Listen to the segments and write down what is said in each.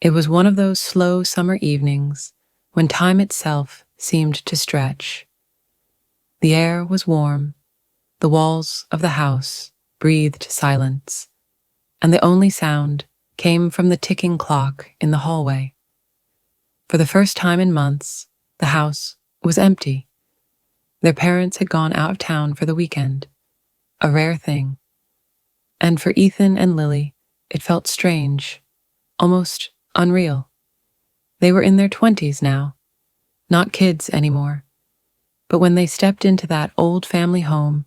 It was one of those slow summer evenings when time itself seemed to stretch. The air was warm, the walls of the house breathed silence, and the only sound came from the ticking clock in the hallway. For the first time in months, the house was empty. Their parents had gone out of town for the weekend, a rare thing. And for Ethan and Lily, it felt strange, almost unreal. They were in their 20s now, not kids anymore. But when they stepped into that old family home,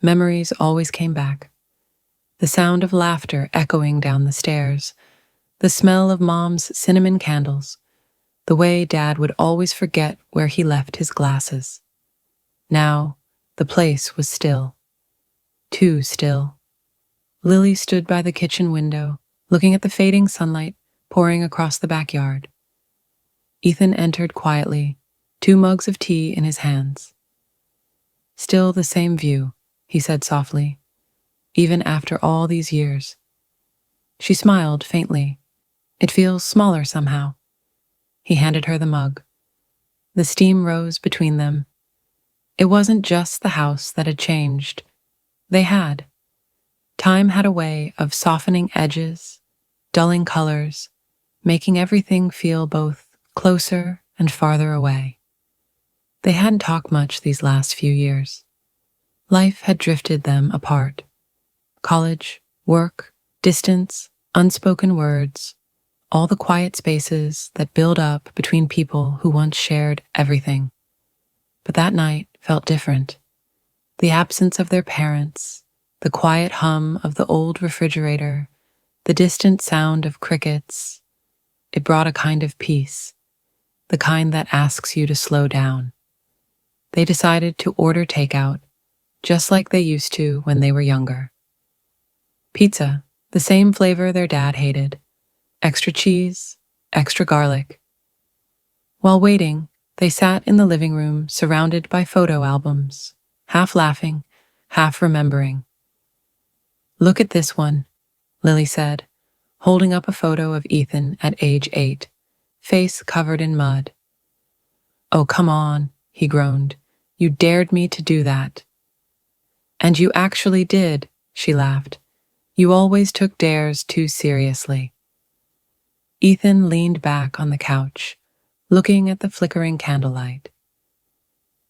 memories always came back. The sound of laughter echoing down the stairs, the smell of Mom's cinnamon candles, the way Dad would always forget where he left his glasses. Now, the place was still. Too still. Lily stood by the kitchen window, looking at the fading sunlight pouring across the backyard. Ethan entered quietly, 2 mugs of tea in his hands. "Still the same view," he said softly, "even after all these years." She smiled faintly. "It feels smaller somehow." He handed her the mug. The steam rose between them. It wasn't just the house that had changed. They had. Time had a way of softening edges, dulling colors, making everything feel both closer and farther away. They hadn't talked much these last few years. Life had drifted them apart. College, work, distance, unspoken words, all the quiet spaces that build up between people who once shared everything. But that night felt different. The absence of their parents, the quiet hum of the old refrigerator, the distant sound of crickets, it brought a kind of peace, the kind that asks you to slow down. They decided to order takeout, just like they used to when they were younger. Pizza, the same flavor their dad hated. Extra cheese, extra garlic. While waiting, they sat in the living room surrounded by photo albums, half laughing, half remembering. "Look at this one," Lily said, holding up a photo of Ethan at age 8, face covered in mud. "Oh, come on," he groaned. "You dared me to do that." "And you actually did," she laughed. "You always took dares too seriously." Ethan leaned back on the couch, looking at the flickering candlelight.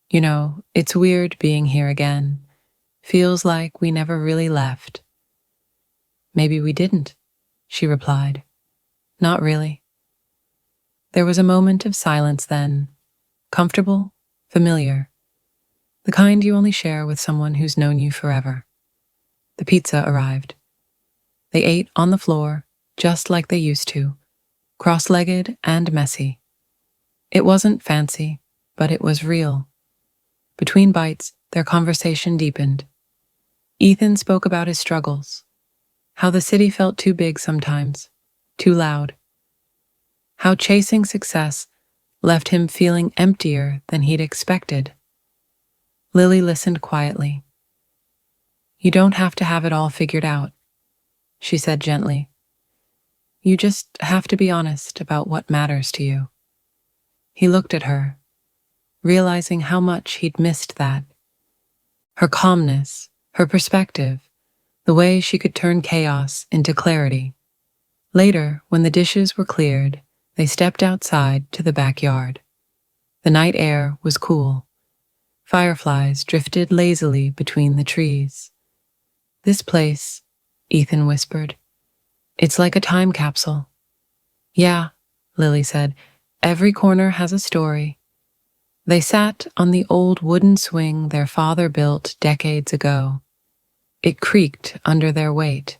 "You know, it's weird being here again. Feels like we never really left." "Maybe we didn't," she replied. "Not really." There was a moment of silence then, comfortable, familiar, the kind you only share with someone who's known you forever. The pizza arrived. They ate on the floor, just like they used to, cross-legged and messy. It wasn't fancy, but it was real. Between bites, their conversation deepened. Ethan spoke about his struggles, how the city felt too big sometimes, too loud, how chasing success left him feeling emptier than he'd expected. Lily listened quietly. "You don't have to have it all figured out," she said gently. "You just have to be honest about what matters to you." He looked at her, realizing how much he'd missed that. Her calmness, her perspective, the way she could turn chaos into clarity. Later, when the dishes were cleared, they stepped outside to the backyard. The night air was cool. Fireflies drifted lazily between the trees. "This place," Ethan whispered, "it's like a time capsule." "Yeah," Lily said, "every corner has a story." They sat on the old wooden swing their father built decades ago. It creaked under their weight.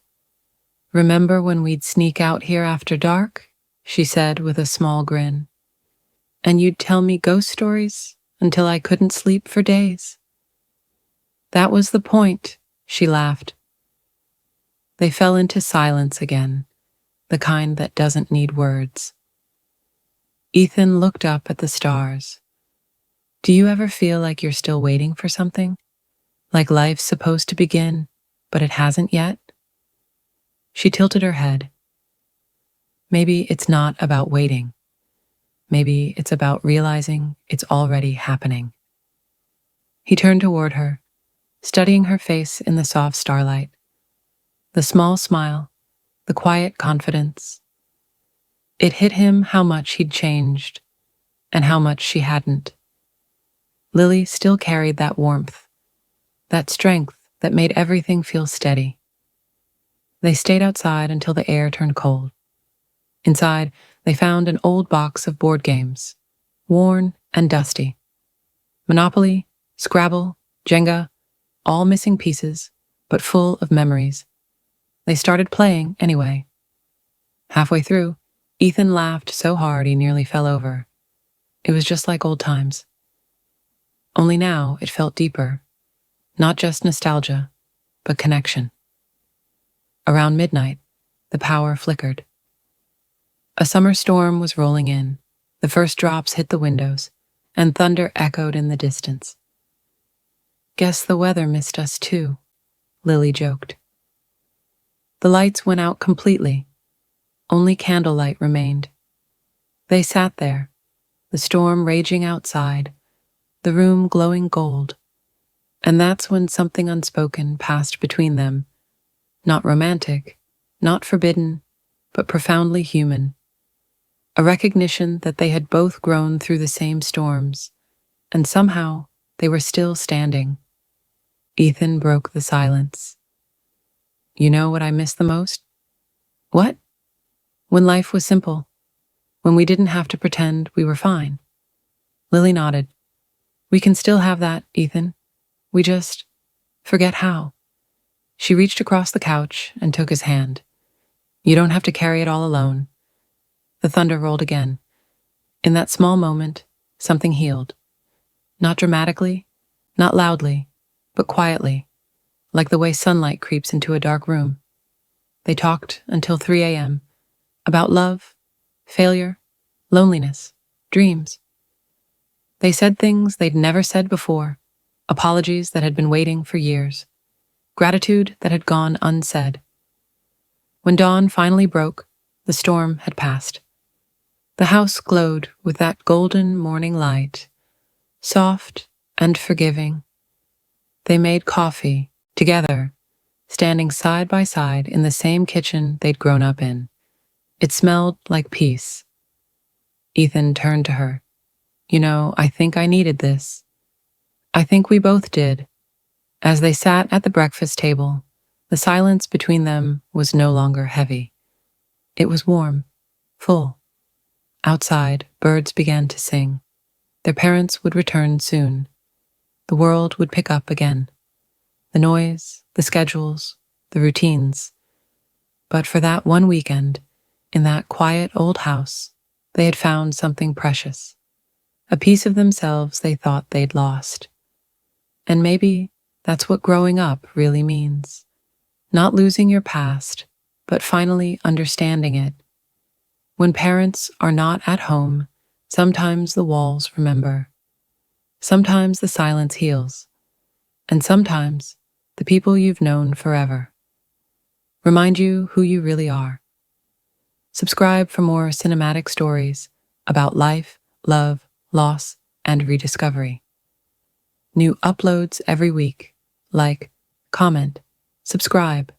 "Remember when we'd sneak out here after dark?" she said with a small grin. "And you'd tell me ghost stories until I couldn't sleep for days." "That was the point," she laughed. They fell into silence again, the kind that doesn't need words. Ethan looked up at the stars. "Do you ever feel like you're still waiting for something? Like life's supposed to begin, but it hasn't yet?" She tilted her head. Maybe it's not about waiting. Maybe it's about realizing it's already happening. He turned toward her, studying her face in the soft starlight. The small smile, the quiet confidence. It hit him how much he'd changed, and how much she hadn't. Lily still carried that warmth, that strength that made everything feel steady. They stayed outside until the air turned cold. Inside, they found an old box of board games, worn and dusty. Monopoly, Scrabble, Jenga, all missing pieces, but full of memories. They started playing anyway. Halfway through, Ethan laughed so hard he nearly fell over. It was just like old times. Only now it felt deeper, not just nostalgia, but connection. Around midnight, the power flickered. A summer storm was rolling in. The first drops hit the windows, and thunder echoed in the distance. "Guess the weather missed us too," Lily joked. The lights went out completely. Only candlelight remained. They sat there, the storm raging outside, the room glowing gold. And that's when something unspoken passed between them. Not romantic, not forbidden, but profoundly human. A recognition that they had both grown through the same storms, and somehow they were still standing. Ethan broke the silence. "You know what I miss the most?" "What?" "When life was simple. When we didn't have to pretend we were fine." Lily nodded. "We can still have that, Ethan. We just forget how." She reached across the couch and took his hand. "You don't have to carry it all alone." The thunder rolled again. In that small moment, something healed. Not dramatically, not loudly, but quietly, like the way sunlight creeps into a dark room. They talked until 3 a.m. about love, failure, loneliness, dreams. They said things they'd never said before, apologies that had been waiting for years, gratitude that had gone unsaid. When dawn finally broke, the storm had passed. The house glowed with that golden morning light, soft and forgiving. They made coffee together, standing side by side in the same kitchen they'd grown up in. It smelled like peace. Ethan turned to her. "You know, I think I needed this." "I think we both did." As they sat at the breakfast table, the silence between them was no longer heavy. It was warm, full. Outside, birds began to sing. Their parents would return soon. The world would pick up again. The noise, the schedules, the routines. But for that one weekend, in that quiet old house, they had found something precious. A piece of themselves they thought they'd lost. And maybe that's what growing up really means. Not losing your past, but finally understanding it. When parents are not at home, sometimes the walls remember. Sometimes the silence heals. And sometimes the people you've known forever remind you who you really are. Subscribe for more cinematic stories about life, love, loss, and rediscovery. New uploads every week. Like, comment, subscribe,